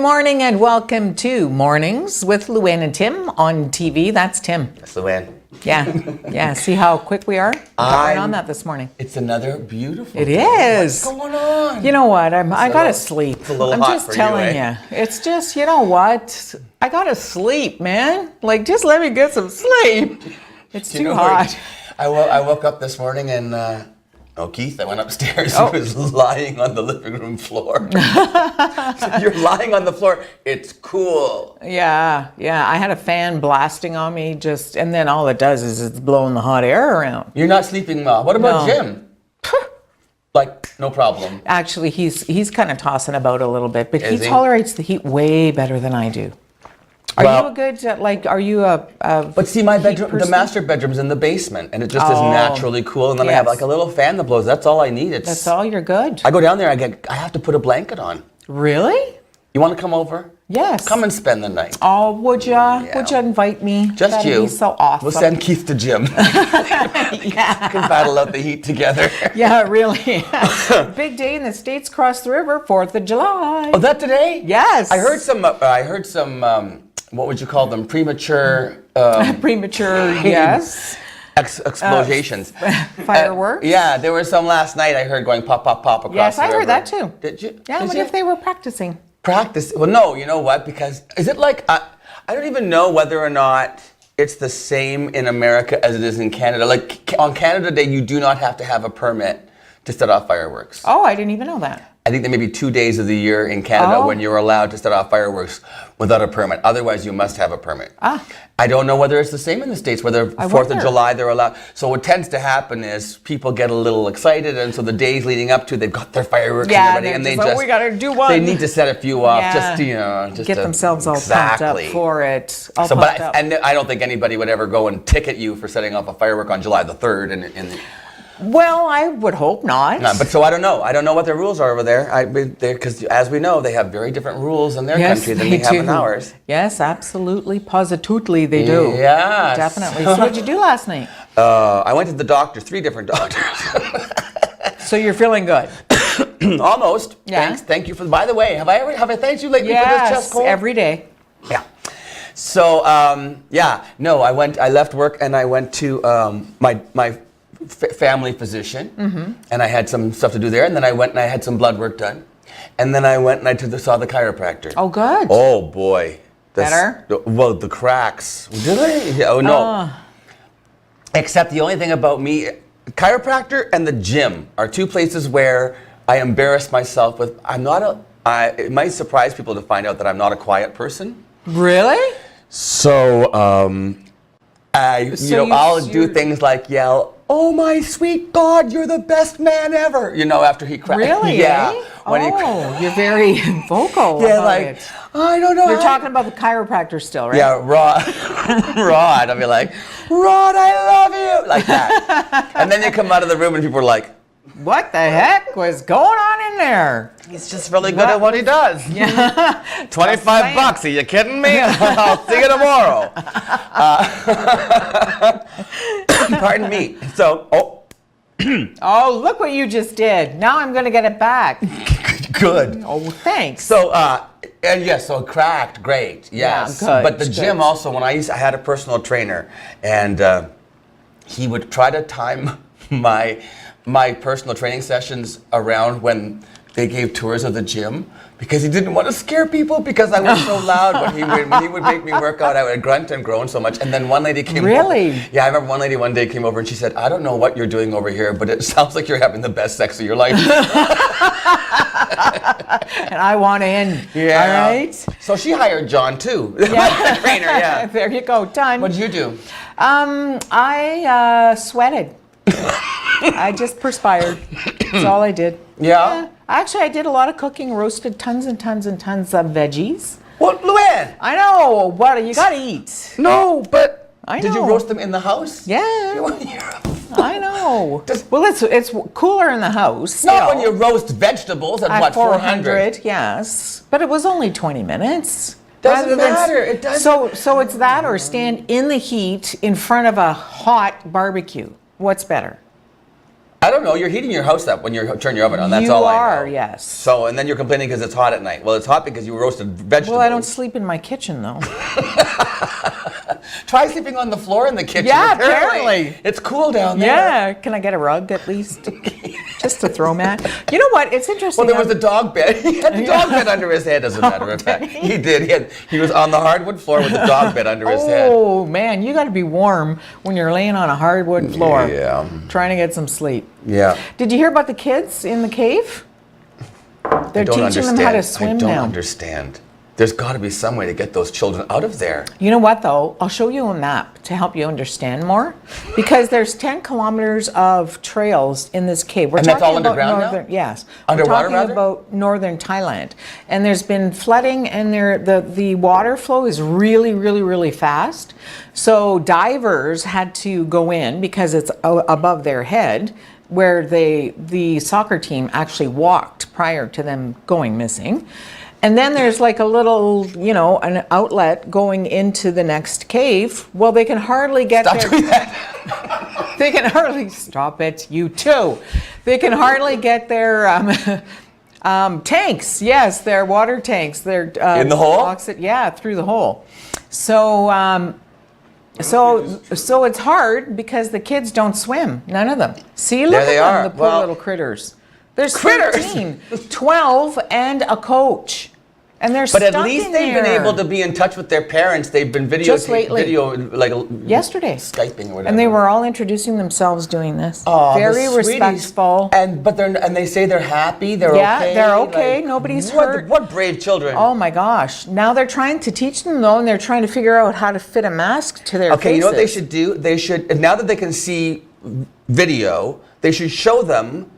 morning and welcome to Mornings with Luann and Tim on TV. That's Tim. That's Luann. Yeah. See how quick we are? We're on that this morning. It's another beautiful It day. is. What's going on? You know what? I gotta sleep. It's a little I'm hot just for telling you, you. It's just, you know what? I gotta sleep, man. Like, just let me get some sleep. It's too hot. I woke up this morning and Keith, I went upstairs. Oh. He was lying on the living room floor. You're lying on the floor. It's cool. Yeah. I had a fan blasting on me and then all it does is it's blowing the hot air around. You're not sleeping well. What about No. Jim? Like, no problem. Actually, he's kind of tossing about a little bit, but he Is he? tolerates the heat way better than I do. Are you a good, are you a But see, my heat bedroom, the person? master bedroom's in the basement, and it just is naturally cool. And then I have yes. like a little fan that blows. That's all I need. That's all, you're good. I go down there. I have to put a blanket on. Really? You want to come over? Yes. Come and spend the night. Oh, would ya? Would you invite me? Just That'd you. Be so awesome. We'll send Keith to Jim. Yeah. Can battle out the heat together. Yeah, really. Big day in the States across the river, 4th of July. Oh, that today? Yes. I heard some. What would you call them? Premature. Premature, yes. Explosions. Fireworks. Yeah, there were some last night. I heard going pop, pop, pop across Yes, the I river. heard that too. Did you? Yeah, Did what you? if they were practicing? Practice? Well, no. You know what? Because is it like I don't even know whether or not it's the same in America as it is in Canada. Like on Canada Day, you do not have to have a permit to set off fireworks. Oh, I didn't even know that. I think there may be 2 days of the year in Canada Oh. when you're allowed to set off fireworks without a permit. Otherwise, you must have a permit. Ah. I don't know whether it's the same in the States, whether 4th of July they're allowed. So what tends to happen is people get a little excited, and so the days leading up to, they've got their fireworks and everything, and they just, we gotta do one. they need to set a few off Yeah. just get to, themselves all pumped up for it. All So, pumped up. and I don't think anybody would ever go and ticket you for setting off a firework on July the 3rd. Well, I would hope not. No, but so I don't know. I don't know what their rules are over there. Because as we know, they have very different rules in their country than we have in ours. Yes, absolutely, positively they do. Yes. Definitely. So what did you do last night? I went to the doctor, 3 different doctors. So you're feeling good? Almost. Yeah. Thank you for. By the way, have I thanked you lately for this chest cold? Every day. Yeah. So I left work and I went to my family physician, and I had some stuff to do there, and then I went and I had some blood work done, and then I went and I saw the chiropractor. Oh, good. Oh boy. Better? Well, the cracks. Did I? Oh no. Except the only thing about me, chiropractor and the gym are 2 places where I embarrass myself with. It might surprise people to find out that I'm not a quiet person. Really? So, I'll do things like yell, "Oh my sweet God, you're the best man ever!" After he cracks. Really? Yeah. Eh? You're very vocal. Yeah, about like it. I don't know. You're talking about the chiropractor still, right? Yeah, Rod. Rod. I'll be like, "Rod, I love you," like that. And then you come out of the room and people are like, What the heck was going on in there? "He's just really good at what he does." Yeah. $25. Are you kidding me? I'll see you tomorrow. Pardon me. So, Oh, look what you just did. Now I'm going to get it back. good. Oh, thanks. So, and yes, so it cracked, great, yes. Yeah, good, But the good. gym also, I had a personal trainer, and he would try to time my personal training sessions around when they gave tours of the gym, because he didn't want to scare people because I was so loud. When he would make me work out, I would grunt and groan so much. And then one lady came over. Really? Yeah, I remember one lady one day came over and she said, "I don't know what you're doing over here, but it sounds like you're having the best sex of your life." And I want in. Yeah. All right. So she hired John too. Yeah. My trainer, yeah. There you go. Done. What did you do? I sweated. I just perspired. That's all I did. Yeah? Actually, I did a lot of cooking, roasted tons and tons and tons of veggies. Well, Luann. I know. What? You got to eat. No, but I did you know. roast them in the house? Yeah. I know. Well, it's cooler in the house. Not when you roast vegetables at what, 400? Yes. But it was only 20 minutes. Doesn't matter. It doesn't. So it's that or stand in the heat in front of a hot barbecue. What's better? I don't know. You're heating your house up when you turn your oven on. That's You all I know. are, yes. So, and then you're complaining because it's hot at night. Well, it's hot because you roasted vegetables. Well, I don't sleep in my kitchen, though. Try sleeping on the floor in the kitchen. Yeah, apparently. It's cool down there. Yeah, can I get a rug at least? Just to throw Matt. You know what? It's interesting. Well, there was a dog bed. He had the dog bed under his head, as a matter of fact. He did. He was on the hardwood floor with a dog bed under his head. Oh, man, you got to be warm when you're laying on a hardwood floor. Yeah. Trying to get some sleep. Yeah. Did you hear about the kids in the cave? They're teaching them how to swim now. I don't understand. There's got to be some way to get those children out of there. You know what, though? I'll show you a map to help you understand more. Because there's 10 kilometers of trails in this cave. And that's all underground now? Yes. Underwater, We're talking about northern Thailand. And there's been flooding, and the water flow is really, really, really fast. So divers had to go in because it's above their head, where the soccer team actually walked prior to them going missing. And then there's like a little, an outlet going into the next cave. Well, they can hardly get Stop doing that. They can hardly, stop it, you too. They can hardly get their tanks, yes, their water tanks. Their in the hole? Through the hole. So it's hard because the kids don't swim, none of them. See, look at them, the poor little critters. There's 13, 12, and a coach. And they're stuck in there. But at least they've been able to be in touch with their parents. They've been yesterday, Skyping or whatever. And they were all introducing themselves doing this. Oh, very respectful. And they say they're happy. They're okay. Yeah, they're okay. Nobody's hurt. What brave children. Oh my gosh! Now they're trying to teach them though, and they're trying to figure out how to fit a mask to their faces. Okay, you know what they should do? They should, now that they can see video, they should show them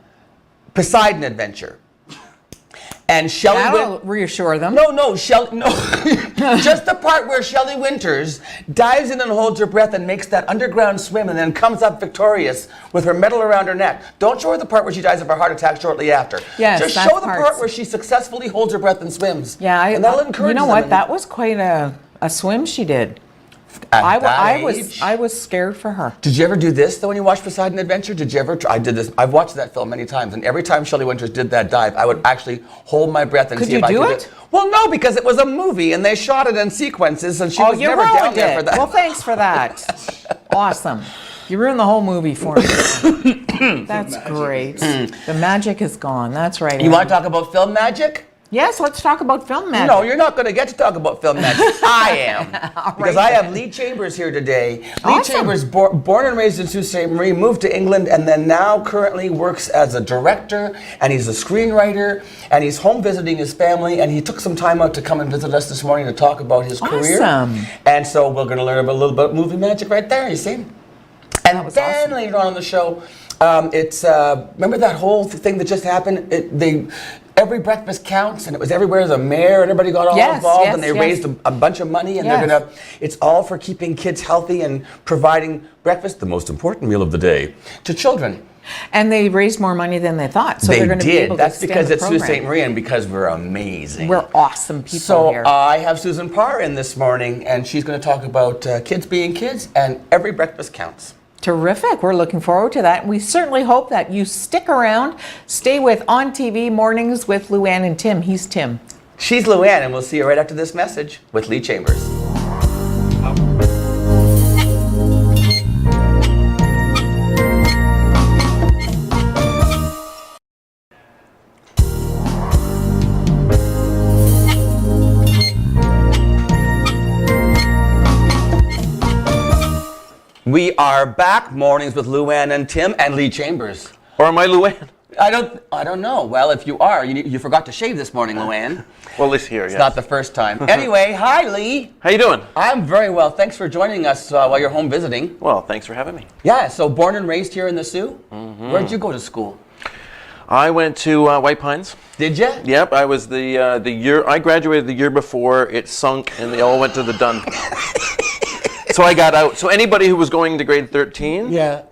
Poseidon Adventure. And Shelley That'll reassure them. No. Just the part where Shelley Winters dives in and holds her breath and makes that underground swim and then comes up victorious with her medal around her neck. Don't show her the part where she dies of a heart attack shortly after. Yes, just show the part where she successfully holds her breath and swims. Yeah, and that'll encourage you know them. what? That was quite a swim she did. I was scared for her. Did you ever do this though when you watched Poseidon Adventure? Did you ever try? I did this. I've watched that film many times, and every time Shelley Winters did that dive, I would actually hold my breath and see if I could do it. Well, no, because it was a movie and they shot it in sequences, and she was never down there for that. Well, thanks for that. Awesome. You ruined the whole movie for me. That's great. The magic is gone. That's right. You want to talk about film magic? Yes, let's talk about film magic. No, you're not going to get to talk about film magic. I am. Because I have Lee Chambers here today. Awesome. Lee Chambers, born and raised in Sault Ste. Marie, moved to England, and then now currently works as a director, and he's a screenwriter, and he's home visiting his family, and he took some time out to come and visit us this morning to talk about his career. Awesome. And so we're going to learn a little bit of movie magic right there, you see. And then awesome. Later on in the show, remember that whole thing that just happened? Every breakfast counts, and it was everywhere. The mayor and everybody got all involved, and they raised a bunch of money, and they're gonna. It's all for keeping kids healthy and providing breakfast, the most important meal of the day, to children. And they raised more money than they thought, so they're going to be able to That's extend because the it's program. Sault Ste. Marie, and because we're amazing. We're awesome people so here. I have Susan Parr in this morning, and she's going to talk about kids being kids, and every breakfast counts. Terrific. We're looking forward to that. We certainly hope that you stick around. Stay with ONNtv Mornings with Luann and Tim. He's Tim. She's Luann, and we'll see you right after this message with Lee Chambers. We are back, Mornings with Luann and Tim and Lee Chambers. Or am I Luann? I don't know. Well, if you are, you forgot to shave this morning, Luann. Well, at least here, It's not the first time. Anyway, hi, Lee. How you doing? I'm very well. Thanks for joining us while you're home visiting. Well, thanks for having me. Yeah, so born and raised here in the Sioux? Mm-hmm. Where'd you go to school? I went to White Pines. Did you? Yep, I was the year, I graduated the year before it sunk and they all went to the dump. So I got out. So anybody who was going to grade 13. Yeah.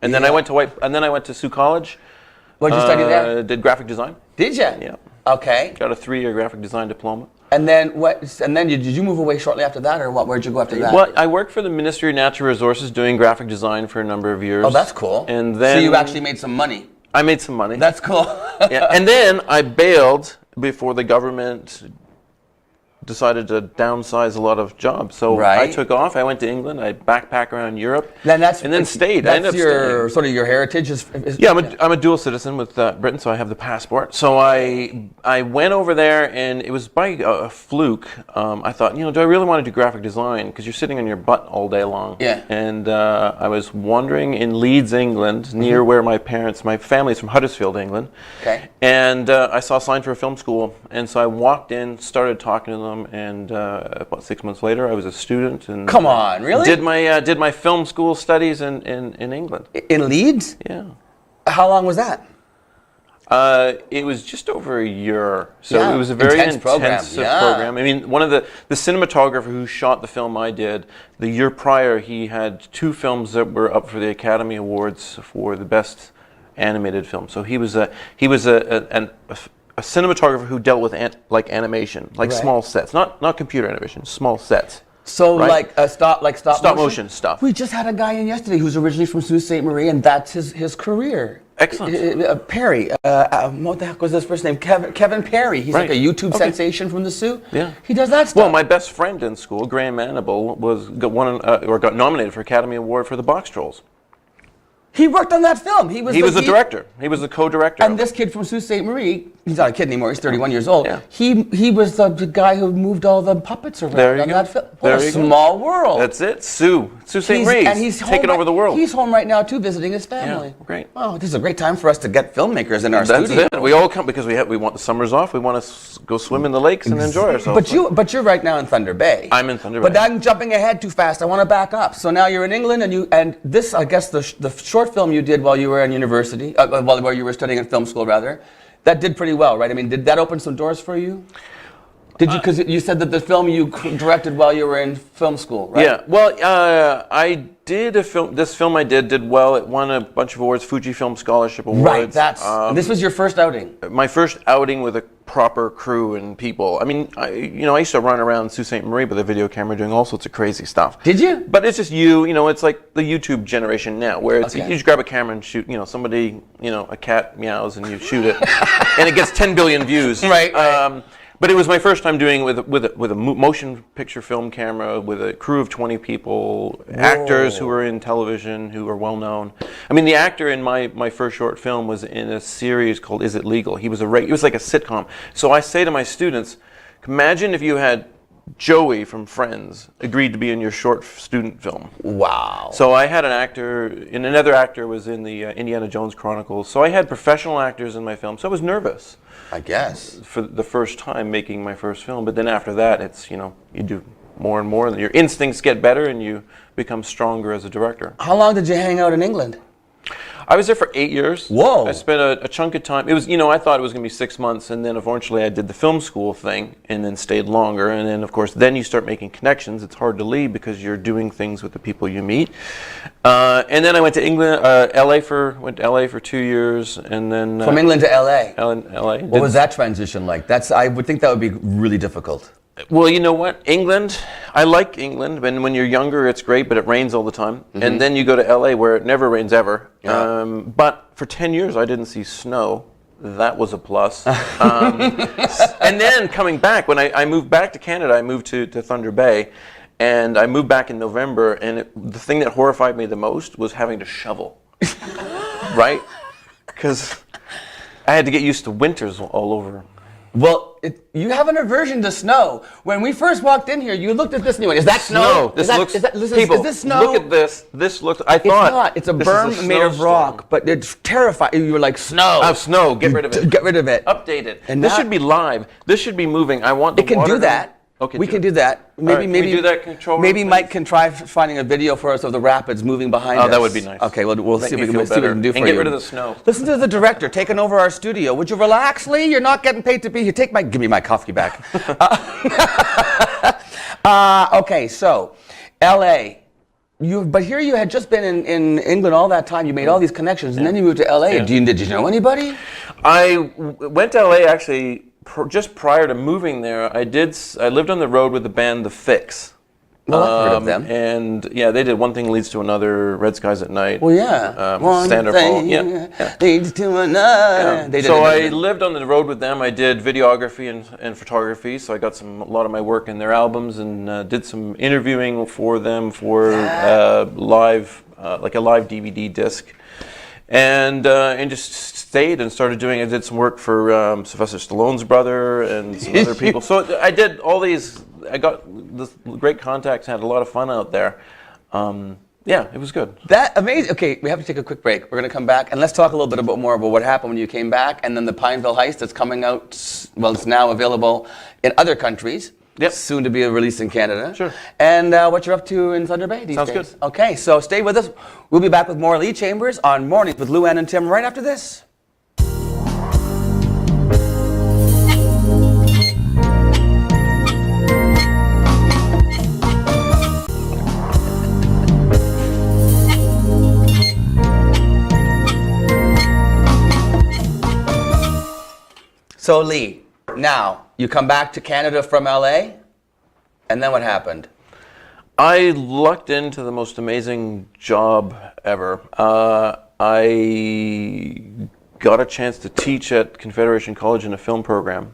And then I went to Sioux College. What did you study there? Did graphic design. Did you? Yeah. Okay. Got a 3-year graphic design diploma. And then what? And then did you move away shortly after that, or what? Where'd you go after that? Well, I worked for the Ministry of Natural Resources doing graphic design for a number of years. Oh, that's cool. And then so you actually made some money. I made some money. That's cool. Yeah. And then I bailed before the government decided to downsize a lot of jobs. So I Right. took off. I went to England. I backpacked around Europe. Then that's and then stayed. I ended That's up your staying. sort of your heritage. Is Yeah, I'm a dual citizen with Britain, so I have the passport. So I went over there, and it was by a fluke. I thought, do I really want to do graphic design? Because you're sitting on your butt all day long. Yeah. And I was wandering in Leeds, England, near where my family's from Huddersfield, England. Okay. And I saw a sign for a film school, and so I walked in, started talking to them, and about 6 months later, I was a student. And Come on, really? did my film school studies in England. in Leeds? Yeah. How long was that? It was just over a year, so Yeah, it was a very intense program, intensive yeah. program. I mean, one of the cinematographer who shot the film I did, the year prior, he had 2 films that were up for the Academy Awards for the best animated film. So he was a cinematographer who dealt with animation, like Right. small sets, not computer animation, small sets. So Right. stop motion stuff. We just had a guy in yesterday who's originally from Sault Ste. Marie, and that's his career. Excellent. Perry. What the heck was his first name? Kevin Perry. He's like Right. a YouTube Okay. sensation from the Sioux. Yeah. He does that stuff. Well, my best friend in school, Graham Manable, got nominated for Academy Award for the Box Trolls. He worked on that film. He was the director. He was the co-director. And this kid from Sault Ste. Marie, he's not a kid anymore. He's 31 years old. Yeah. He was the guy who moved all the puppets around There you on go. that film. What There a you go. small world. That's it. Sault Ste. Marie. And he's taking home over the world. He's home right now too, visiting his family. Yeah, great. Oh, this is a great time for us to get filmmakers in our That's studio. it. We all come because we want the summers off. We want to go swim in the lakes and enjoy ourselves. But you're right now in Thunder Bay. I'm in Thunder But Bay. I'm jumping ahead too fast. I want to back up. So now you're in England, and this, I guess, the short film you did while you were in university, while you were studying at film school, rather, that did pretty well, right? I mean, did that open some doors for you? Did you? Because you said that the film you directed while you were in film school, right? Yeah. Well, I did a film. This film I did well. It won a bunch of awards, Fujifilm Scholarship Awards. Right. And this was your first outing. My first outing with a proper crew and people. I mean, I used to run around Sault Ste. Marie with a video camera doing all sorts of crazy stuff. Did you? But it's just it's like the YouTube generation now, where it's Okay. you just grab a camera and shoot. Somebody, a cat meows and you shoot it, and it gets 10 billion views. Right. But it was my first time doing it with a motion picture film camera with a crew of 20 people, actors who were in television, who are well known. I mean, the actor in my first short film was in a series called Is It Legal? He was it was like a sitcom. So I say to my students, imagine if you had Joey from Friends agreed to be in your short student film. Wow. So I had an actor, and another actor was in the Indiana Jones Chronicles. So I had professional actors in my film. So I was nervous I guess. for the first time making my first film. But then after that, it's, you do more and more, and your instincts get better, and you become stronger as a director. How long did you hang out in England? I was there for 8 years. Whoa. I spent a chunk of time. It was, I thought it was going to be 6 months, and then eventually I did the film school thing, and then stayed longer. And then, of course, then you start making connections. It's hard to leave because you're doing things with the people you meet. And then I went to England, went to LA for 2 years, and then From England to LA. LA. What was that transition like? I would think that would be really difficult. Well, you know what? England, I like England. When you're younger, it's great, but it rains all the time. And then you go to LA where it never rains ever. Yeah. But for 10 years, I didn't see snow. That was a plus. And then coming back, when I moved back to Canada, I moved to Thunder Bay. And I moved back in November. And the thing that horrified me the most was having to shovel. Right? Because I had to get used to winters all over. Well, you have an aversion to snow. When we first walked in here, you looked at this and you went, is that snow? This looks. Is this snow? Look at this. This looks. I It's thought not. It's a this is berm made of snowstorm. rock, but it's terrifying. You were like, snow. Snow. Get rid of it. Get rid of it. Update it. And this that- should be live. This should be moving. I want the It can water do that. Okay, we can do that. Maybe, right, can we do that control room, Maybe please? Mike can try finding a video for us of the rapids moving behind us. Oh, that would be nice. Okay, we'll Make see me what we feel can see what we better. can do for And you. get rid of the snow. Listen to the director taking over our studio. Would you relax, Lee? You're not getting paid to be here. Give me my coffee back. Okay, so L.A. But here you had just been in England all that time. You made all these connections, and then you moved to L.A. Yeah. Did you know anybody? I went to LA actually just prior to moving there, I lived on the road with the band The Fix. Well, I've heard of them. And yeah, they did One Thing Leads to Another, Red Skies at Night. Well, yeah. One Stand or thing Fall. Yeah. leads to another. They did So I it. lived on the road with them. I did videography and photography, so I got a lot of my work in their albums, and did some interviewing for them for live, like a live DVD disc, and just stayed and started doing. I did some work for Sylvester Stallone's brother and some other people. So I did all these. I got this great contacts. Had a lot of fun out there. Yeah, it was good. That amazing. Okay, we have to take a quick break. We're going to come back and let's talk a little bit more about what happened when you came back, and then the Pineville Heist that's coming out. Well, it's now available in other countries. Yep. Soon to be released in Canada. Sure. And what you're up to in Thunder Bay these Sounds days. good. Okay, so stay with us. We'll be back with more Lee Chambers on Mornings with Lou Ann and Tim right after this. So Lee, now you come back to Canada from LA, and then what happened? I lucked into the most amazing job ever. I got a chance to teach at Confederation College in a film program.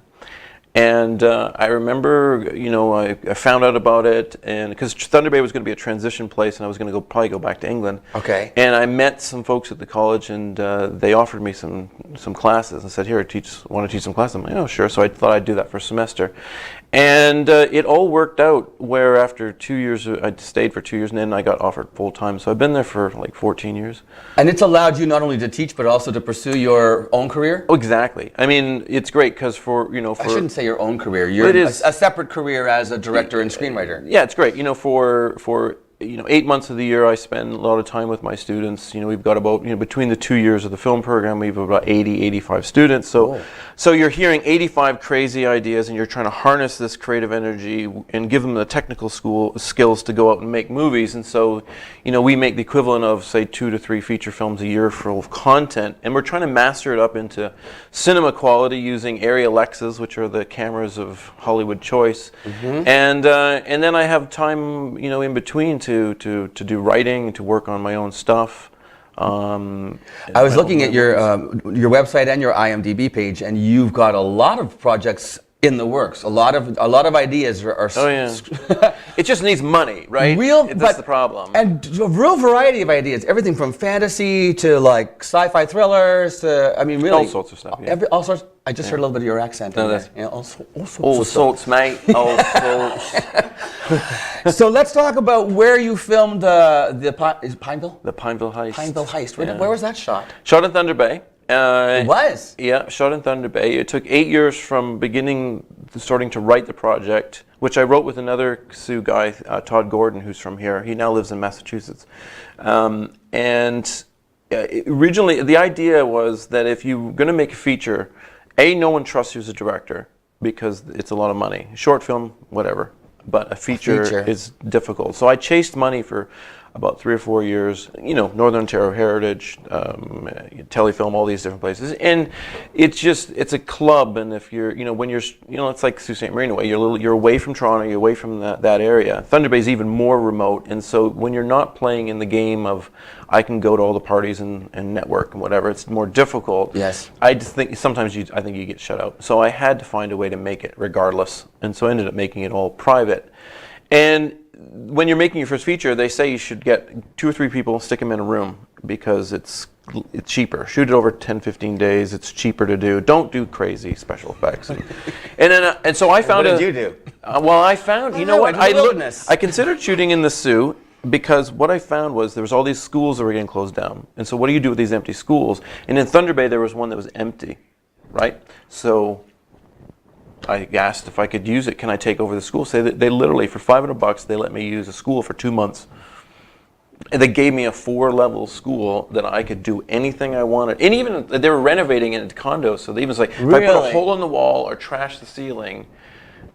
And I remember, I found out about it, and because Thunder Bay was going to be a transition place, and I was going to probably go back to England. Okay. And I met some folks at the college, and they offered me some classes, and said, "Here, want to teach some classes?" I'm like, "Oh, sure." So I thought I'd do that for a semester, and it all worked out. Where after 2 years, I stayed for 2 years, and then I got offered full time. So I've been there for like 14 years. And it's allowed you not only to teach, but also to pursue your own career? Oh, exactly. I mean, it's great because I shouldn't say your own career. You're It is a separate career as a director and screenwriter. Yeah, it's great. For 8 months of the year, I spend a lot of time with my students. We've got about, between the 2 years of the film program, we have about 85 students. So you're hearing 85 crazy ideas, and you're trying to harness this creative energy and give them the technical skills to go out and make movies. And so, we make the equivalent of, say, 2 to 3 feature films a year full of content, and we're trying to master it up into cinema quality using Arri Alexas, which are the cameras of Hollywood choice. Mm-hmm. And then I have time, in between to do writing, to work on my own stuff. I was looking at your website and your IMDb page, and you've got a lot of projects in the works. A lot of ideas are. Oh yeah. It just needs money, right? That's the problem. And a real variety of ideas. Everything from fantasy to like sci-fi thrillers to really all sorts of stuff. Yeah. All sorts. I just heard a little bit of your accent. No, in that's there. All sorts. All sorts, mate. All sorts. So let's talk about where you filmed is it Pineville? The Pineville Heist. Pineville Heist. Yeah. Where was that shot? Shot in Thunder Bay. It was? Yeah, shot in Thunder Bay. It took 8 years from starting to write the project, which I wrote with another Sioux guy, Todd Gordon, who's from here. He now lives in Massachusetts. Originally, the idea was that if you're going to make a feature, no one trusts you as a director because it's a lot of money. Short film, whatever. But a feature is difficult. So I chased money for about 3 or 4 years, Northern Ontario Heritage, Telefilm, all these different places. And it's a club, and if you're, when you're, it's like Sault Ste. Marine way, you're away from Toronto, you're away from that area. Thunder Bay is even more remote, and so when you're not playing in the game of, I can go to all the parties and network and whatever, it's more difficult. Yes. I just think sometimes I think you get shut out. So I had to find a way to make it regardless, and so I ended up making it all private. And when you're making your first feature, they say you should get 2 or 3 people, stick them in a room because it's cheaper. Shoot it over 10, 15 days. It's cheaper to do. Don't do crazy special effects. and so I found. What did you do? I found. You know what? I considered shooting in the Sioux because what I found was there was all these schools that were getting closed down. And so what do you do with these empty schools? And in Thunder Bay there was one that was empty, right? So I asked if I could use it. Can I take over the school? So they literally, for $500, they let me use a school for 2 months. And they gave me a 4-level school that I could do anything I wanted. And even they were renovating it into condos. So they even like, if I put a hole in the wall or trash the ceiling,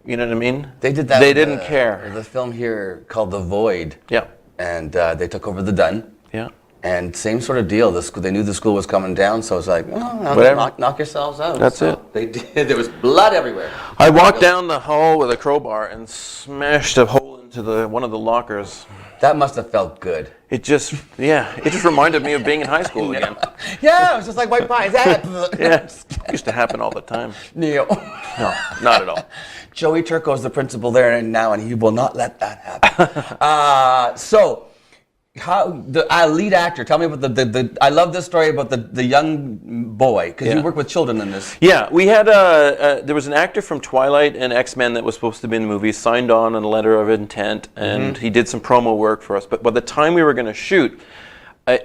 you know what I mean? They did that. They didn't care. The film here called The Void. Yeah. And they took over the Dun. Yeah. And same sort of deal. They knew the school was coming down, so it's like, Whatever. knock yourselves out. That's So it. They did. There was blood everywhere. I walked down the hall with a crowbar and smashed a hole into one of the lockers. That must have felt good. It just reminded me of being in high school again. Yeah, it was just like White Pines. Yeah, it used to happen all the time. Neil. No, not at all. Joey Turco is the principal there now, and he will not let that happen. So, how the lead actor? Tell me about the. I love this story about the young boy, because you work with children in this. Yeah, we had there was an actor from Twilight and X-Men that was supposed to be in the movie, signed on a letter of intent, and he did some promo work for us. But by the time we were going to shoot,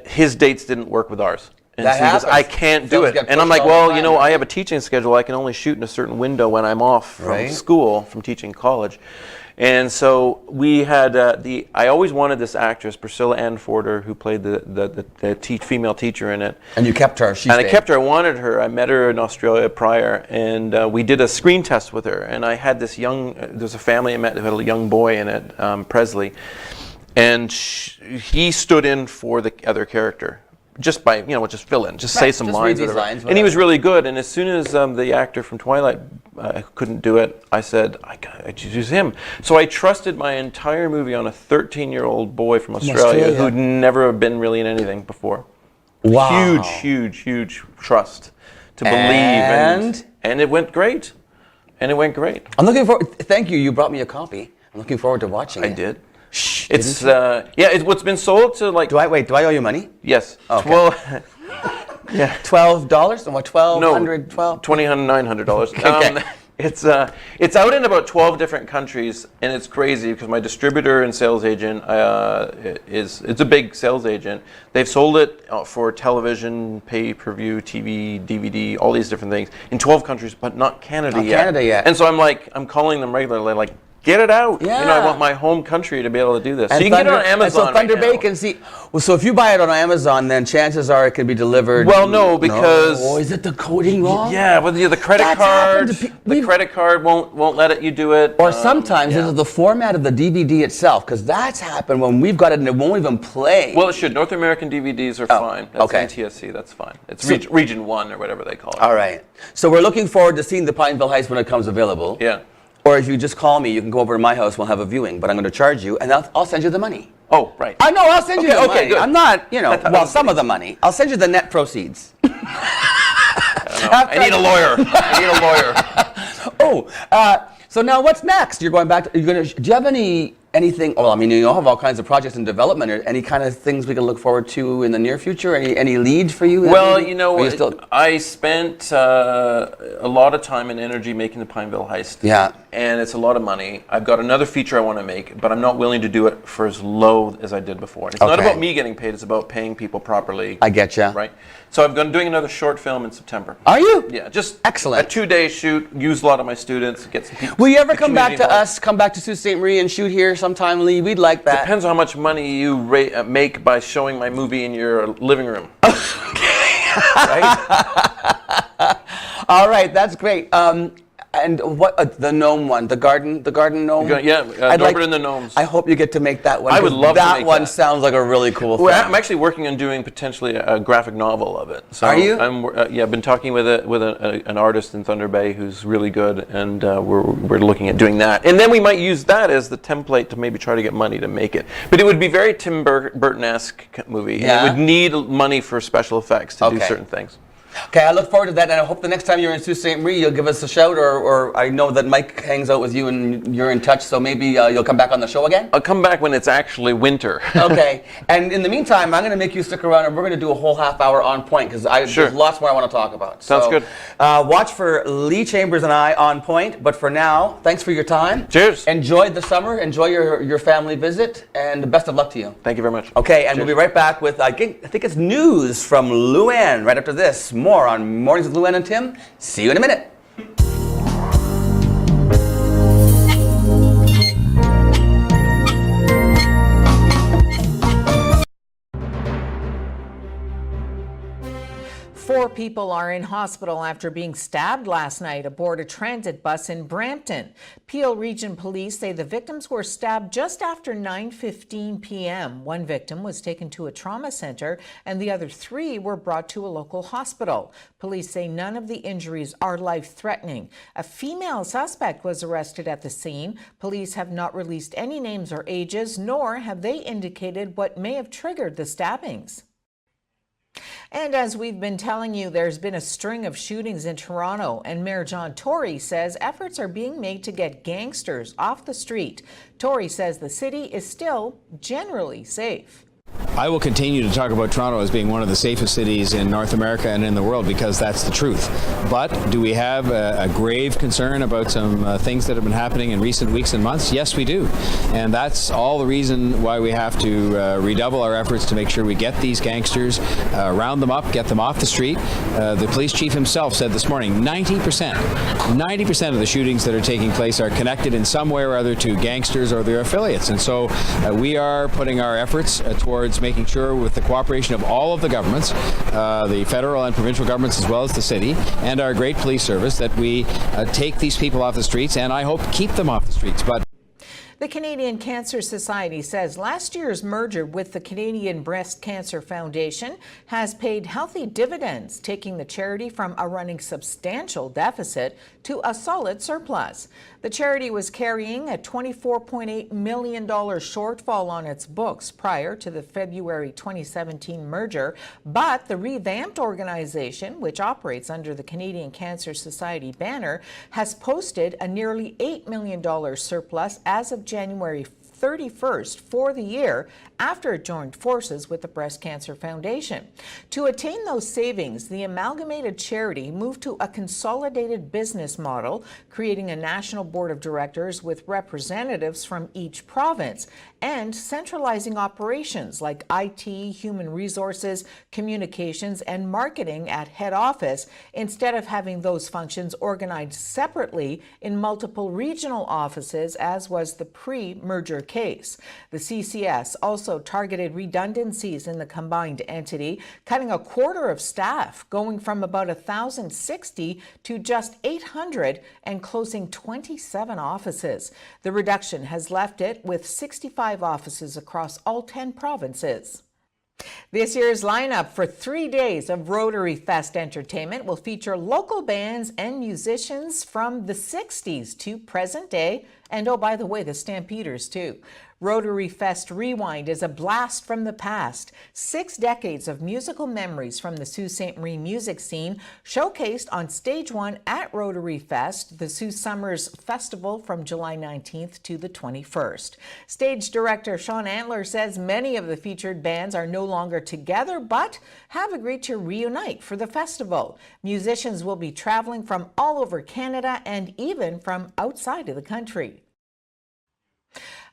his dates didn't work with ours. And That so he goes, happens. I can't do Films it. get And I'm pushed like, all well, the you time, know, right? I have a teaching schedule. I can only shoot in a certain window when I'm off from Right. school, from teaching college. And so we had I always wanted this actress, Priscilla Ann Forder, who played the female teacher in it. And you kept her. I kept her. I wanted her. I met her in Australia prior, and we did a screen test with her. And I had this there's a family I met who had a young boy in it, Presley, and he stood in for the other character. Just by, just fill in, just say some just lines. read these Whatever. lines, And he was whatever. really good. And as soon as the actor from Twilight couldn't do it, I said, I choose him. So I trusted my entire movie on a 13-year-old boy from Australia who'd never been really in anything before. Wow. Huge trust to believe. And it went great. And it went great. I'm looking forward. Thank you. You brought me a copy. I'm looking forward to watching it. I did. Shh. It's what's been sold to like. Do I owe you money? Yes. Okay. Well, yeah. $12? And what? No, $1,200? $2,900. Okay. It's out in about 12 different countries, and it's crazy because my distributor and sales agent it's a big sales agent. They've sold it for television, pay-per-view, TV, DVD, all these different things in 12 countries, but not Canada yet. Canada yet. And so I'm calling them regularly, like, get it out. Yeah. I want my home country to be able to do this. And so you can get it on Amazon. And so Thunder right now. Bay can see. Well, so if you buy it on Amazon, then chances are it can be delivered. Well, no, because Oh, is it the coding wrong? yeah, but the credit That's card, happened to the credit card won't let you do it. Or sometimes yeah. this is the format of the DVD itself, because that's happened when we've got it and it won't even play. Well, it should. North American DVDs are fine. That's okay. NTSC. That's fine. It's Region 1 or whatever they call it. All right. So we're looking forward to seeing the Pineville Heist when it comes available. Yeah. Or if you just call me, you can go over to my house. We'll have a viewing, but I'm going to charge you, and I'll send you the money. Oh, right. I know. I'll send you the money. Okay, good. I'm not, thought well, it was some of the money. I'll send you the net proceeds. I need a lawyer. So now what's next? You're going back. Do you have anything? Well, I mean, you have all kinds of projects in development. Or any kind of things we can look forward to in the near future? Any leads for you? Well, I spent a lot of time and energy making the Pineville Heist. Yeah. And it's a lot of money. I've got another feature I want to make, but I'm not willing to do it for as low as I did before. It's not Okay. about me getting paid. It's about paying people properly. I get you. Right. So I'm doing another short film in September. Are you? Yeah, just Excellent. a 2-day shoot. Use a lot of my students. Get some people. Will you ever come back to involved. us? Come back to Sault Ste. Marie and shoot here sometime, Lee? We'd like that. Depends on how much money you make by showing my movie in your living room. Right? All right, that's great. And what the gnome one, the garden gnome? Norbert and the Gnomes. I hope you get to make that one. I would 'cause love to that make one. that. Sounds like a really cool thing. Well, I'm actually working on doing potentially a graphic novel of it. So Are you? I've been talking with an artist in Thunder Bay who's really good, and we're looking at doing that. And then we might use that as the template to maybe try to get money to make it. But it would be very Tim Burton-esque movie. Yeah. And it would need money for special effects to do certain things. Okay, I look forward to that, and I hope the next time you're in Sault Ste. Marie, you'll give us a shout, or I know that Mike hangs out with you and you're in touch, so maybe you'll come back on the show again? I'll come back when it's actually winter. Okay, and in the meantime, I'm going to make you stick around, and we're going to do a whole half hour on point, because there's lots more I want to talk about. Sounds good. Watch for Lee Chambers and I on point, but for now, thanks for your time. Cheers. Enjoy the summer, enjoy your family visit, and the best of luck to you. Thank you very much. Okay, and we'll be right back with, I think it's news from Luann right after this. More on Mornings with Luann and Tim. See you in a minute. 4 people are in hospital after being stabbed last night aboard a transit bus in Brampton. Peel Region Police say the victims were stabbed just after 9:15 p.m. One victim was taken to a trauma center and the other 3 were brought to a local hospital. Police say none of the injuries are life-threatening. A female suspect was arrested at the scene. Police have not released any names or ages, nor have they indicated what may have triggered the stabbings. And as we've been telling you, there's been a string of shootings in Toronto, and Mayor John Tory says efforts are being made to get gangsters off the street. Tory says the city is still generally safe. I will continue to talk about Toronto as being one of the safest cities in North America and in the world because that's the truth. But do we have a grave concern about some things that have been happening in recent weeks and months? Yes, we do. And that's all the reason why we have to redouble our efforts to make sure we get these gangsters, round them up, get them off the street. The police chief himself said this morning 90% of the shootings that are taking place are connected in some way or other to gangsters or their affiliates. And so we are putting our efforts towards making sure, with the cooperation of all of the governments, the federal and provincial governments as well as the city, and our great police service, that we take these people off the streets and I hope keep them off the streets. But the Canadian Cancer Society says last year's merger with the Canadian Breast Cancer Foundation has paid healthy dividends, taking the charity from a running substantial deficit to a solid surplus. The charity was carrying a $24.8 million shortfall on its books prior to the February 2017 merger, but the revamped organization, which operates under the Canadian Cancer Society banner, has posted a nearly $8 million surplus as of January 31st for the year after it joined forces with the Breast Cancer Foundation. To attain those savings, the amalgamated charity moved to a consolidated business model, creating a national board of directors with representatives from each province and centralizing operations like IT, human resources, communications, and marketing at head office instead of having those functions organized separately in multiple regional offices, as was the pre-merger case. The CCS also targeted redundancies in the combined entity, cutting a quarter of staff, going from about 1,060 to just 800 and closing 27 offices. The reduction has left it with 65 offices across all 10 provinces. This year's lineup for 3 days of Rotary Fest entertainment will feature local bands and musicians from the 60s to present day, and oh, by the way, the Stampeders too. Rotary Fest Rewind is a blast from the past. 6 decades of musical memories from the Sault Ste. Marie music scene showcased on Stage 1 at Rotary Fest, the Sault Summers Festival from July 19th to the 21st. Stage director Sean Antler says many of the featured bands are no longer together but have agreed to reunite for the festival. Musicians will be traveling from all over Canada and even from outside of the country.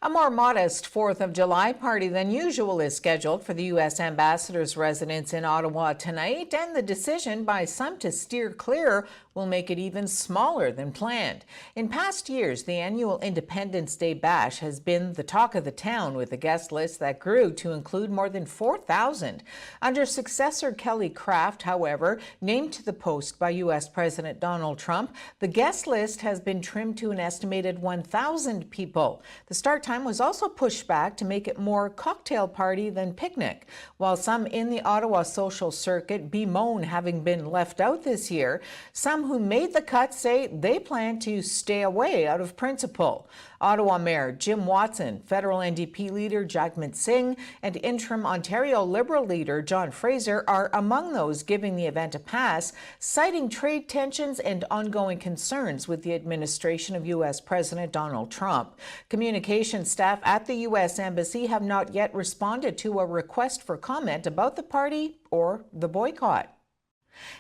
A more modest 4th of July party than usual is scheduled for the U.S. ambassador's residence in Ottawa tonight, and the decision by some to steer clear will make it even smaller than planned. In past years, the annual Independence Day Bash has been the talk of the town, with a guest list that grew to include more than 4,000. Under successor Kelly Craft, however, named to the post by U.S. President Donald Trump, the guest list has been trimmed to an estimated 1,000 people. The start time was also pushed back to make it more cocktail party than picnic. While some in the Ottawa social circuit bemoan having been left out this year, some who made the cut say they plan to stay away out of principle. Ottawa Mayor Jim Watson, federal NDP leader Jagmeet Singh, and interim Ontario Liberal leader John Fraser are among those giving the event a pass, citing trade tensions and ongoing concerns with the administration of U.S. President Donald Trump. Communications staff at the U.S. Embassy have not yet responded to a request for comment about the party or the boycott.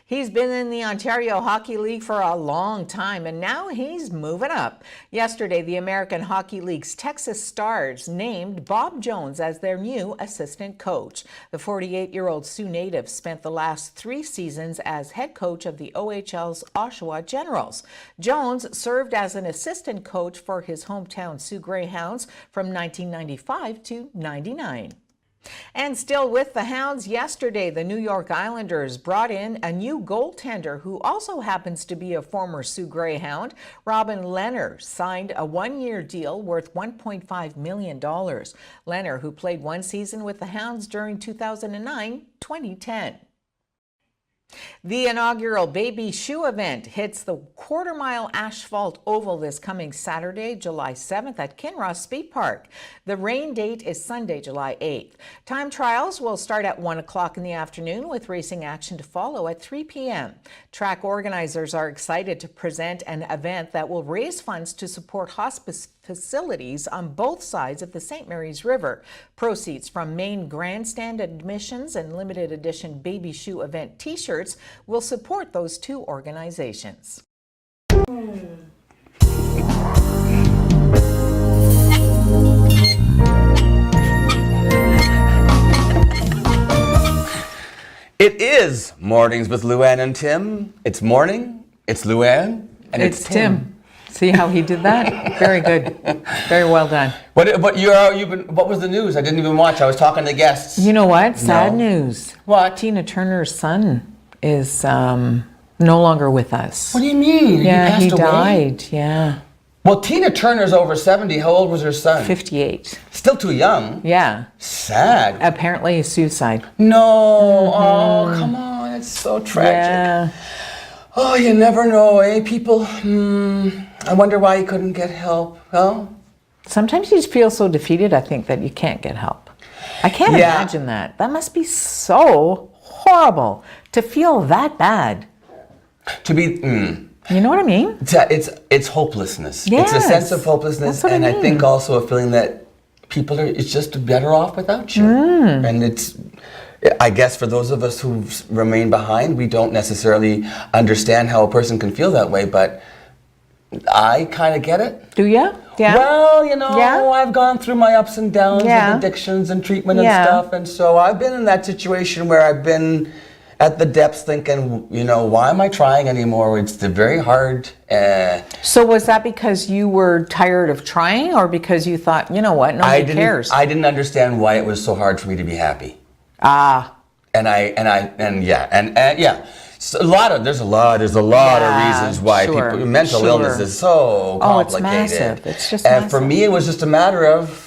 He's been in the Ontario Hockey League for a long time, and now he's moving up. Yesterday, the American Hockey League's Texas Stars named Bob Jones as their new assistant coach. The 48-year-old Sioux native spent the last 3 seasons as head coach of the OHL's Oshawa Generals. Jones served as an assistant coach for his hometown Sioux Greyhounds from 1995 to 99. And still with the Hounds, yesterday the New York Islanders brought in a new goaltender who also happens to be a former Sioux Greyhound. Robin Lehner signed a one-year deal worth $1.5 million. Lehner, who played one season with the Hounds during 2009-2010. The inaugural Baby Shoe event hits the quarter-mile asphalt oval this coming Saturday, July 7th at Kinross Speed Park. The rain date is Sunday, July 8th. Time trials will start at 1 o'clock in the afternoon with racing action to follow at 3 p.m. Track organizers are excited to present an event that will raise funds to support hospice facilities on both sides of the St. Mary's River. Proceeds from main grandstand admissions and limited edition Baby Shoe event t-shirts will support those two organizations. It is Mornings with Luann and Tim. It's morning, it's Luann, and it's Tim. See how he did that? Very good. Very well done. What was the news? I didn't even watch. I was talking to guests. You know what? Sad No. news. What? Tina Turner's son is no longer with us. What do you mean? Yeah, he passed away? died. Yeah. Well, Tina Turner's over 70. How old was her son? 58. Still too young. Yeah. Sad. Apparently a suicide. No. Oh, come on. It's so tragic. Yeah. Oh, you never know, eh, people? I wonder why he couldn't get help. Well, Sometimes you just feel so defeated, I think, that you can't get help. I can't Yeah. imagine that. That must be so horrible to feel that bad. to be, You know what I mean? it's hopelessness. It's a sense of Yes, hopelessness, that's what I and I think mean. also a feeling that people are. It's just better off without you. And it's. I guess for those of us who remain behind, we don't necessarily understand how a person can feel that way, but I kind of get it. Do you? Yeah. Well, you know, Yeah. I've gone through my ups and downs Yeah. with addictions and treatment Yeah. and stuff, and so I've been in that situation where I've been at the depths thinking, you know, why am I trying anymore? It's very hard. So was that because you were tired of trying, or because you thought, you know what, nobody cares? I didn't understand why it was so hard for me to be happy. Ah. And yeah. So there's a lot of Yeah, reasons why sure, people mental sure. illness is so Oh, it's complicated. massive. It's just And for massive. me, it was just a matter of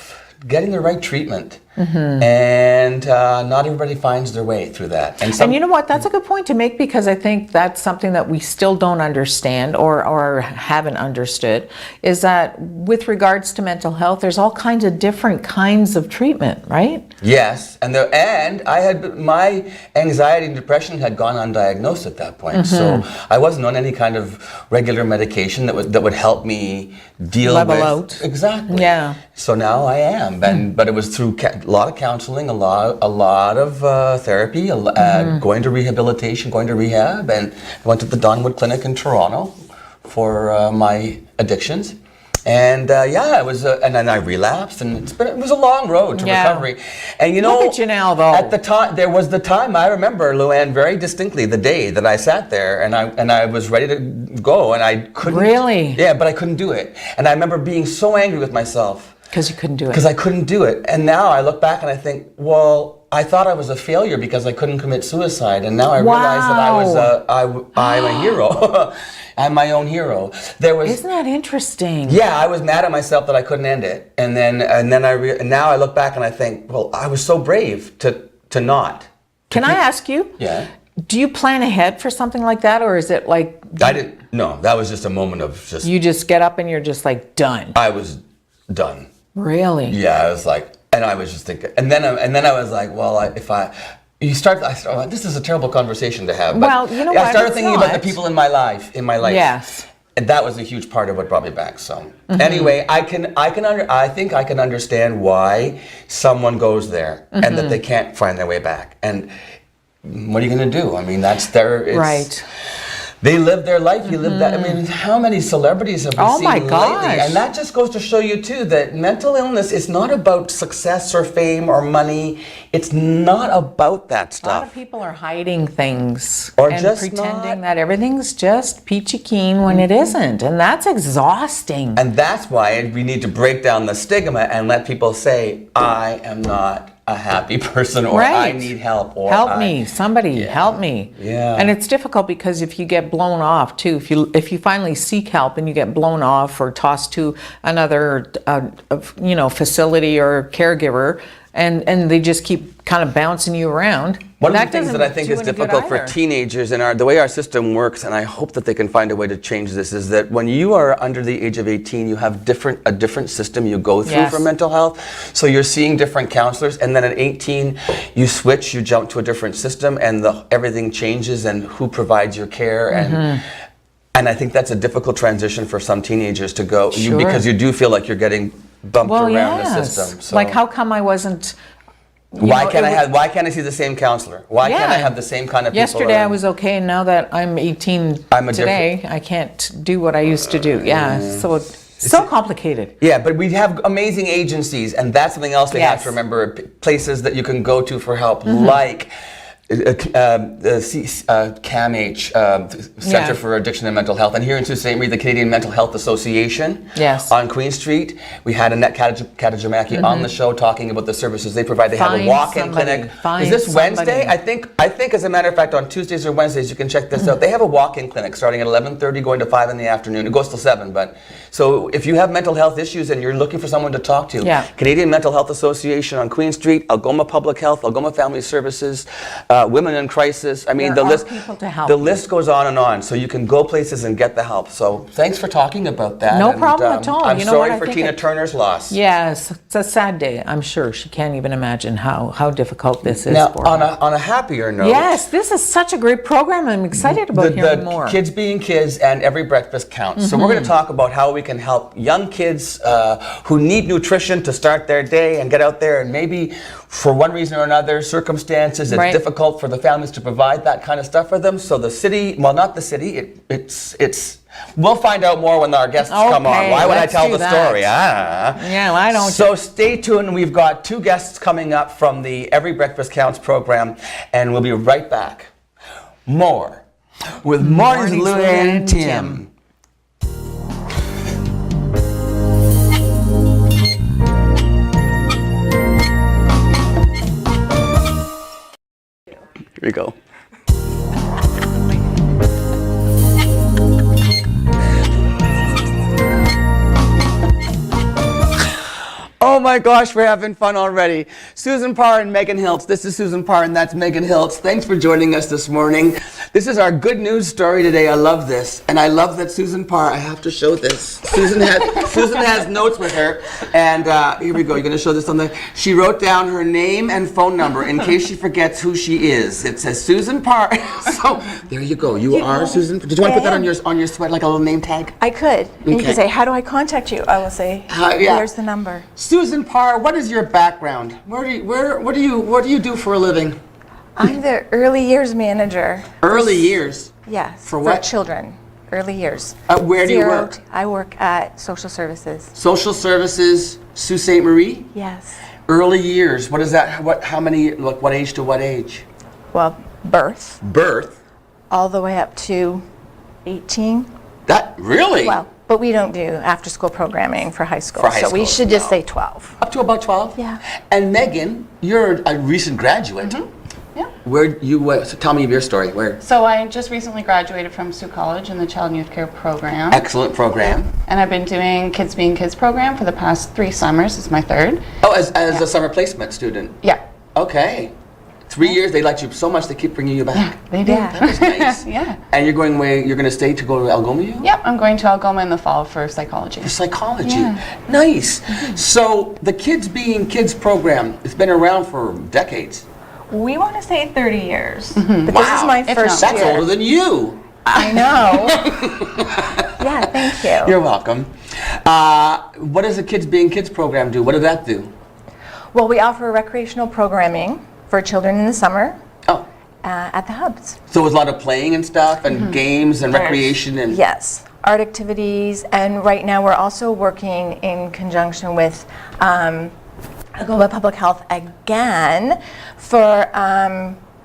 getting the right treatment. Mm-hmm. And not everybody finds their way through that. And you know what? That's a good point to make, because I think that's something that we still don't understand or haven't understood, is that with regards to mental health, there's all kinds of different kinds of treatment, right? Yes, and I had my anxiety and depression had gone undiagnosed at that point, so I wasn't on any kind of regular medication that would help me deal Level with out. Exactly. Yeah. So now I am, but it was through a lot of counseling, a lot of therapy, going to rehabilitation, going to rehab, and I went to the Donwood Clinic in Toronto for my addictions. And it was, and then I relapsed, and it was a long road to Yeah. recovery. And you know, Look at you now, though. At the time, there was the time I remember, Luann, very distinctly, the day that I sat there and I was ready to go, and I couldn't. Really? Yeah, but I couldn't do it, and I remember being so angry with myself Because you couldn't do it. because I couldn't do it. And now I look back and I think, well, I thought I was a failure because I couldn't commit suicide, and now I realize that I'm a hero. I'm my own hero. Isn't that interesting? Yeah, I was mad at myself that I couldn't end it, and now I look back and I think, well, I was so brave to not. Can I ask you? Yeah. Do you plan ahead for something like that, or is it like I didn't. No, that was just a moment of just. you just get up and you're just like done? I was done. Really? Yeah, I was like, and I was just thinking, and then I was like, well, this is a terrible conversation to have. But Well, you know I what, started it's thinking about the not. people in my life. Yes. And that was a huge part of what brought me back. So anyway, I think I can understand why someone goes there and that they can't find their way back. And what are you going to do? I mean, that's Right. They live their life. You live that. I mean, how many celebrities have we Oh seen my lately? gosh. And that just goes to show you too that mental illness is not about success or fame or money. It's not about that A lot of stuff. people are hiding things Or and just pretending not- that everything's just peachy keen when it isn't, and that's exhausting. And that's why we need to break down the stigma and let people say, I am not a happy person, or Right. I need help, or help me, somebody help me. Yeah. And it's difficult because if you get blown off too, if you finally seek help and you get blown off or tossed to another facility or caregiver, and they just keep kind of bouncing you around. One of the that things doesn't that I think do is any good difficult for either. teenagers and the way our system works, and I hope that they can find a way to change this, is that when you are under the age of 18, you have a different system you go through Yes. for mental health. So you're seeing different counselors, and then at 18, you switch, you jump to a different system, and everything changes, and who provides your care, and I think that's a difficult transition for some teenagers to go, Sure. because you do feel like you're getting bumped Well, around yes. the system. So Like, how come I wasn't? why can't I see the same counselor? Why can't I have the same kind of people? Yesterday I around? was okay, and now that I'm 18 I'm a today, I can't do what I used to do. Yeah, so it's so complicated. Yeah, but we have amazing agencies, and that's something else we have Yes. to remember. Places that you can go to for help, like the CAMH, Center Yeah. for Addiction and Mental Health, and here in Sault Ste. Marie, the Canadian Mental Health Association. Yes. On Queen Street, we had Annette Katajamaki on the show talking about the services they provide. They have a Find walk-in somebody. clinic. Find Is this Wednesday? somebody. I think, as a matter of fact, on Tuesdays or Wednesdays, you can check this out. They have a walk-in clinic starting at 11:30, going to 5 in the afternoon. It goes till 7, but so if you have mental health issues and you're looking for someone to talk to, Yeah. Canadian Mental Health Association on Queen Street, Algoma Public Health, Algoma Family Services, Women in Crisis. I mean, There the are list people to help the you. list goes on and on. So you can go places and get the help. So thanks for talking about that. No and, problem at all. I'm You know sorry what, I for think Tina it- Turner's loss. Yes, it's a sad day. I'm sure she can't even imagine how difficult this is Now, for on her. a happier note. Yes, this is such a great program. I'm excited about hearing more. Kids Being Kids and Every Breakfast Counts. So we're going to talk about how we can help young kids who need nutrition to start their day and get out there, and maybe for one reason or another, circumstances, it's Right. difficult for the families to provide that kind of stuff for them. So the city, well, not the city, it's we'll find out more when our guests come on. Okay, Why would I let's tell do the that. story? Yeah, why don't So stay tuned. We've got 2 guests coming up from the Every Breakfast Counts program, and we'll be right back. More with Mornings Lou and Tim. Here we go. Oh my gosh, we're having fun already. Susan Parr and Megan Hiltz. This is Susan Parr and that's Megan Hiltz. Thanks for joining us this morning. This is our good news story today. I love this. And I love that Susan Parr, I have to show this. Susan has notes with her. And here we go. You're going to show this on the... She wrote down her name and phone number in case she forgets who she is. It says Susan Parr. So there you go. You are Susan. Did you want to put that on your sweat like a little name tag? I could. And you Okay. can say, how do I contact you? I will say, yeah. here's the number. Susan Parr, what is your background? What do you do for a living? I'm the early years manager. Early years. Yes. For what? children. Early years. Where do you 0 work? I work at social services. Social Services, Sault Ste. Marie. Yes. Early years. What is that? How many? Like what age to what age? Well, birth, Birth. all the way up to 18. That really? Well, but we don't do after-school programming for high school. For high so we school, should just no. say 12. Up to about 12. Yeah. And Megan, you're a recent graduate. Yeah. Where you? So tell me your story. Where? So I just recently graduated from Sioux College in the Child and Youth Care program. Excellent program. And I've been doing Kids Being Kids program for the past 3 summers. It's my 3rd. Oh, as a summer placement student. Yeah. Okay. 3 years. They liked you so much they keep bringing you back. They do. Yeah. That was nice. Yeah. And you're going to stay to go to Algoma U? Yep, I'm going to Algoma in the fall for psychology. For psychology. Yeah. Nice. So the Kids Being Kids program, it's been around for decades. We want to say 30 years. Mm-hmm. But this is my If first not. That's year. older than you. I know. Yeah, thank you. You're welcome. What does the Kids Being Kids program do? What does that do? Well, we offer recreational programming for children in the summer Oh, at the hubs. so it's a lot of playing and stuff and games and recreation and... Yes, art activities, and right now we're also working in conjunction with Algoma Public Health again for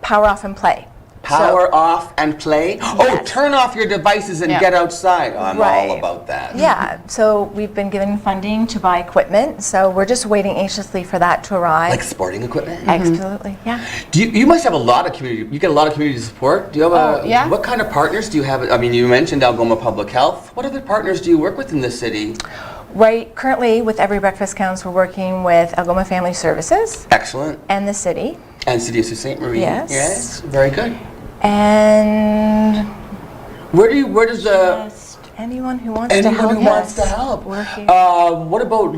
Power Off and Play. Power off and play. Oh, Yes. turn off your devices and Yeah. get outside. Oh, I'm all Right. about that. Yeah, so we've been given funding to buy equipment, so we're just waiting anxiously for that to arrive. Like sporting equipment. Absolutely, yeah. You must have a lot of community. You get a lot of community support. Do you have yeah. What kind of partners do you have? I mean, you mentioned Algoma Public Health. What other partners do you work with in this city? Right, currently with Every Breakfast Counts, we're working with Algoma Family Services Excellent. and the city. And City of Sault Ste. Marie. Yes. Yes. Very good. And Where does just anyone who wants to help. anyone who wants us. to help? Working. What about?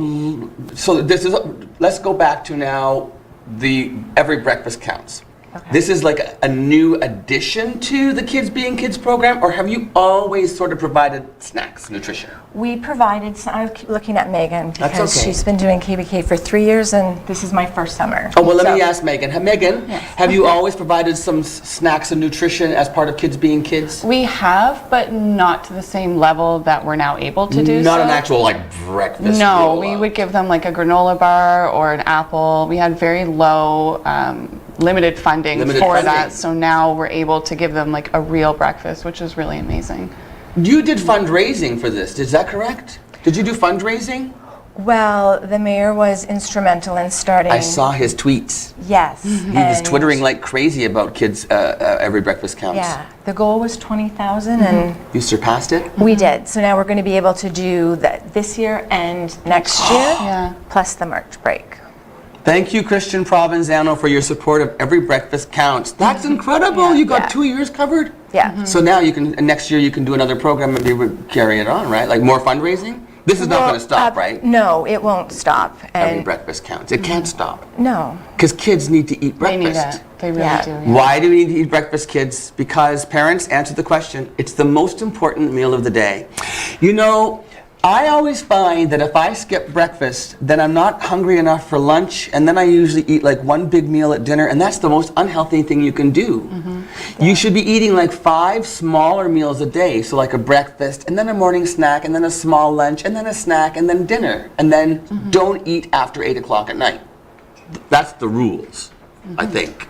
So this is. Let's go back to now. The Every Breakfast Counts. Okay. This is like a new addition to the Kids Being Kids program, or have you always sort of provided snacks, nutrition? We provided, I keep looking at Megan That's because okay. she's been doing KBK for 3 years and this is my first summer. Oh, well, let me So- ask Megan. Megan, have you always provided some snacks and nutrition as part of Kids Being Kids? We have, but not to the same level that we're now able to do Not so. an actual like breakfast. No, roll we up. would give them like a granola bar or an apple. We had very low, limited funding Limited for funding. that. So now we're able to give them like a real breakfast, which is really amazing. You did fundraising for this. Is that correct? Did you do fundraising? Well, the mayor was instrumental in starting. I saw his tweets. Yes. He was twittering like crazy about kids. Every breakfast counts. Yeah, the goal was 20,000 and You surpassed it. we did. So now we're going to be able to do that this year and next year, Yeah. plus the March break. Thank you, Christian Provenzano, for your support of Every Breakfast Counts. That's incredible. You got Yeah. 2 years covered. Yeah. So now you can next year you can do another program and carry it on, right? Like more fundraising. This is not going to stop, right? No, it won't stop. Every And breakfast counts. It can't stop no. because kids need to eat They need breakfast. it. They really Yeah. do. Yeah. Why do we need to eat breakfast, kids? Because parents, answer the question. It's the most important meal of the day. You know, I always find that if I skip breakfast, then I'm not hungry enough for lunch, and then I usually eat like one big meal at dinner, and that's the most unhealthy thing you can do. You should be eating like 5 smaller meals a day, so like a breakfast, and then a morning snack, and then a small lunch, and then a snack, and then dinner, and then don't eat after 8 o'clock at night. That's the rules, I think.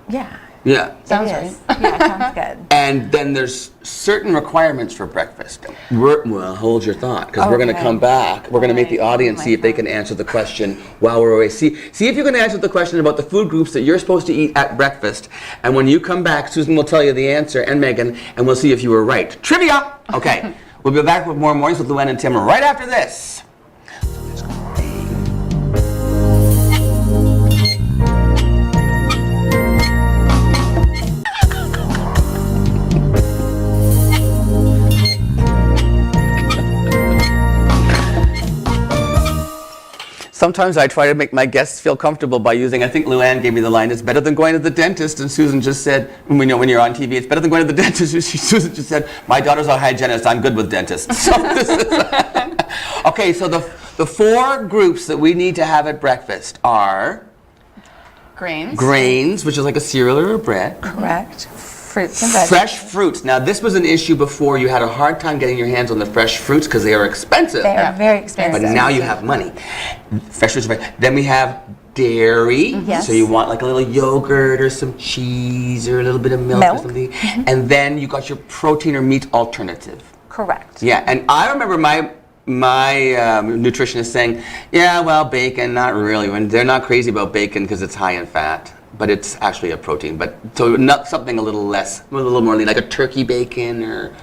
Yeah. Yeah. Sounds it right. is. Yeah, sounds good. And then there's certain requirements for breakfast. Well, hold your thought, because we're going to Okay. come back. We're going to make the Right. audience see if they can answer the question while we're away. See if you can answer the question about the food groups that you're supposed to eat at breakfast. And when you come back, Susan will tell you the answer, and Megan, and we'll see if you were right. Trivia! Okay, we'll be back with more Mornings with Luann and Tim right after this. Sometimes I try to make my guests feel comfortable by using, I think Luann gave me the line, it's better than going to the dentist, and Susan just said, when you're on TV, it's better than going to the dentist. Susan just said, my daughter's a hygienist, I'm good with dentists. So this is, okay, so the 4 groups that we need to have at breakfast are Grains. grains, which is like a cereal or a bread. Correct. Fruits and vegetables. Fresh fruits. Now this was an issue before. You had a hard time getting your hands on the fresh fruits because they are expensive. They are very But expensive. now you have money. Fresh fruits. Then we have dairy. Yes. So you want like a little yogurt or some cheese or a little bit of milk. Milk. Or something. And then you got your protein or meat alternative. Correct. Yeah. And I remember my nutritionist saying, yeah, well, bacon, not really. When they're not crazy about bacon because it's high in fat. But it's actually a protein. But so not something a little less, a little more lean, like a turkey bacon or.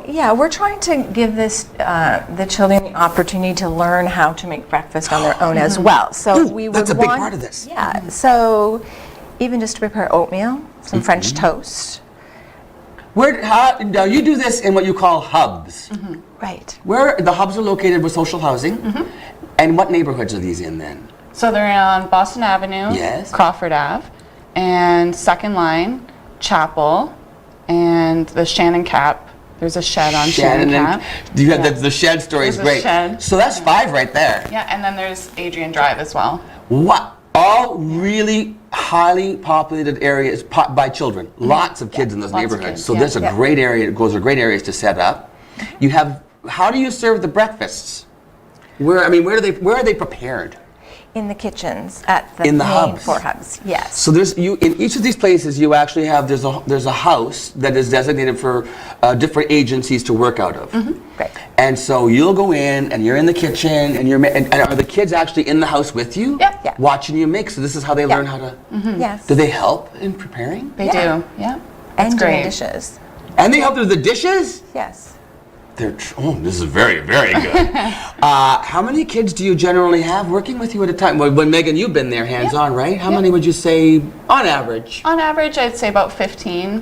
Yeah, we're trying to give this the children the opportunity to learn how to make breakfast on their own as well. So Ooh, we would that's a big want- part of this. Yeah. So even just to prepare oatmeal, some French toast. Now you do this in what you call hubs. Right. Where the hubs are located with social housing, and what neighborhoods are these in then? So they're on Boston Avenue, Yes. Crawford Ave, and Second Line, Chapel, and the Shannon Cap. There's a shed on Shannon Cap. You have the shed story is There's a great. shed. So that's 5 right there. Yeah, and then there's Adrian Drive as well. What? All really highly populated areas by children. Lots of kids in those Lots of neighborhoods. kids, So yeah. there's a Yeah. great area. Those are great areas to set up. You have. How do you serve the breakfasts? Where are they prepared? In the kitchens at the In the main hubs. 4 hubs, yes. So there's in each of these places you actually have there's a house that is designated for different agencies to work out of. Right. And so you'll go in and you're in the kitchen and and are the kids actually in the house with you? Yep. Yeah. Watching you make. So this is how they learn how to. Yes. Do they help in preparing? They Yeah. do. Yeah. And That's doing great. dishes. And they help with the dishes? Yes. This is very, very good. How many kids do you generally have working with you at a time? When Megan, you've been there hands-on, right? How many would you say on average? On average, I'd say about 15.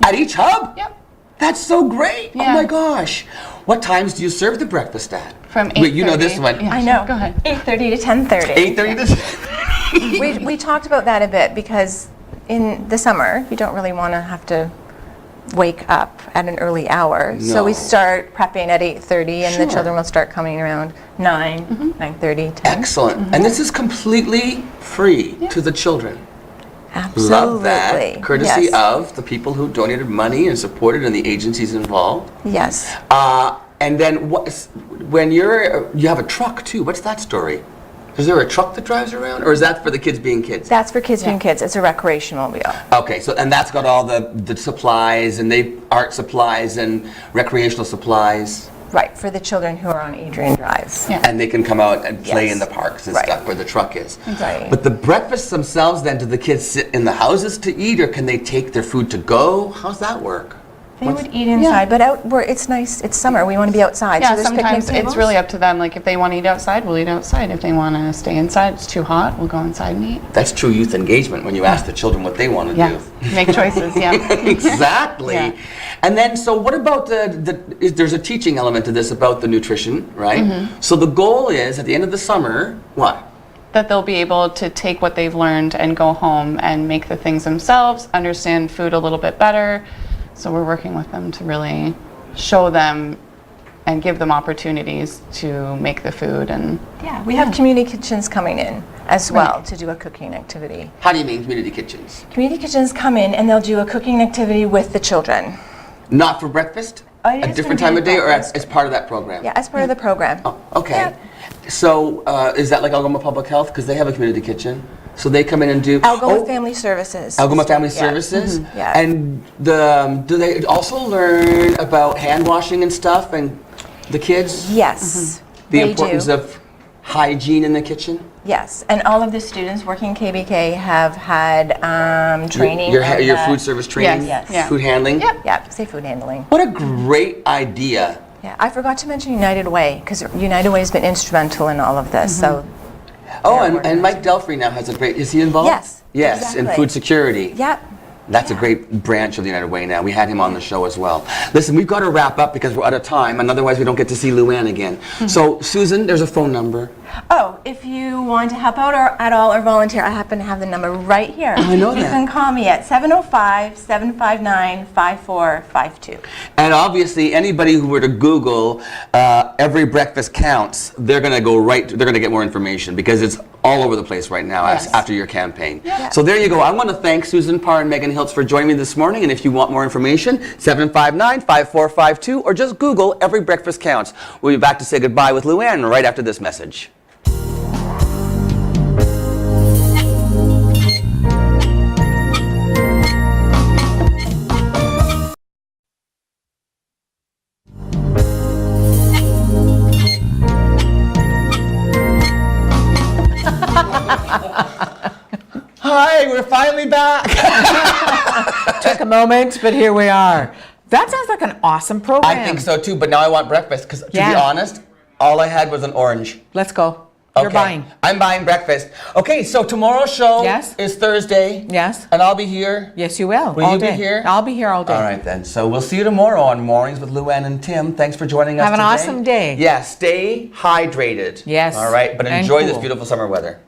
At each hub? Yep. That's so great. Oh Yeah. my gosh. What times do you serve the breakfast at? From 8:30. Wait, you know this one. Yeah, I know. Go ahead. 8:30 to 10:30. 8:30 to We talked about that a bit because in the summer, you don't really want to have to wake up at an early hour. So we No. start prepping at 8:30 and Sure. the children will start coming around 9, 9:30, 10. Excellent. And this is completely free to the children. Absolutely. Love that. Courtesy yes. of the people who donated money and supported and the agencies involved. Yes. And then when you have a truck too, what's that story? Is there a truck that drives around, or is that for the kids being kids? That's for kids being kids. It's a recreational wheel. Okay, so and that's got all the supplies and art supplies and recreational supplies, Right, for the children who are on Adrian Drive. Yeah. and they can come out and play Yes. in the parks and Right. stuff where the truck is. Right. But the breakfasts themselves, then, do the kids sit in the houses to eat, or can they take their food to go? How's that work? They would eat inside, but it's nice. It's summer. We want to be outside. Yeah, so there's picnic sometimes it's tables. really up to them. Like if they want to eat outside, we'll eat outside. If they want to stay inside, it's too hot, we'll go inside and eat. That's true youth engagement when you ask the children what they want to Yeah, do. make choices, yeah. Exactly. Yeah. And then, so what about there's a teaching element to this about the nutrition, right? Mm-hmm. So the goal is, at the end of the summer, what? That they'll be able to take what they've learned and go home and make the things themselves, understand food a little bit better. So we're working with them to really show them and give them opportunities to make the food. And Yeah, we have community kitchens coming in as well to do a cooking activity. How do you mean community kitchens? Community kitchens come in and they'll do a cooking activity with the children. Not for breakfast? Oh, it A is different gonna time be of day, or breakfast. as part of that program? Yeah, as part of the program. Oh, okay. So is that like Algoma Public Health? Because they have a community kitchen. So they come in and do... Algoma Family Services. Algoma Family Yeah. Services? Yeah. And do they also learn about hand washing and stuff, and the kids? Yes, The they importance do. of hygiene in the kitchen? Yes, and all of the students working KBK have had training. Your on your that. food service training? Yes. Yeah. Food handling? Yep. Yeah, say food handling. What a great idea. Yeah, I forgot to mention United Way because United Way has been instrumental in all of this. So Oh, They're and Mike Delphrey now has a great... Is he involved? Yes, Yes, in exactly. food security. yeah. That's a great branch of the United Way now. We had him on the show as well. Listen, we've got to wrap up because we're out of time, and otherwise we don't get to see Luann again. So, Susan, there's a phone number. Oh, if you want to help out at all or volunteer, I happen to have the number right here. I know You that. can call me at 705-759-5452. And obviously, anybody who were to Google Every Breakfast Counts, they're going to go right, they're going to get more information because it's all over the place right now Yes. after your campaign. So there you go. I want to thank Susan Parr and Megan Holtz for joining me this morning. And if you want more information, 759-5452 or just Google Every Breakfast Counts. We'll be back to say goodbye with Luann right after this message. Hi, we're finally back. Took a moment, but here we are. That sounds like an awesome program. I think so too, but now I want breakfast because to be Yeah. honest, all I had was an orange. Let's go. You're Okay. buying. I'm buying breakfast. Okay, so tomorrow's show Yes. is Thursday. Yes. And I'll be here. Yes, you will. Will all you be day. here? I'll be here all day. All right then. So we'll see you tomorrow on Mornings with Luann and Tim. Thanks for joining us Have an today. awesome day. Yeah, stay hydrated. Yes, All right, but and enjoy this cool. beautiful summer weather.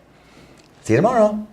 See you tomorrow.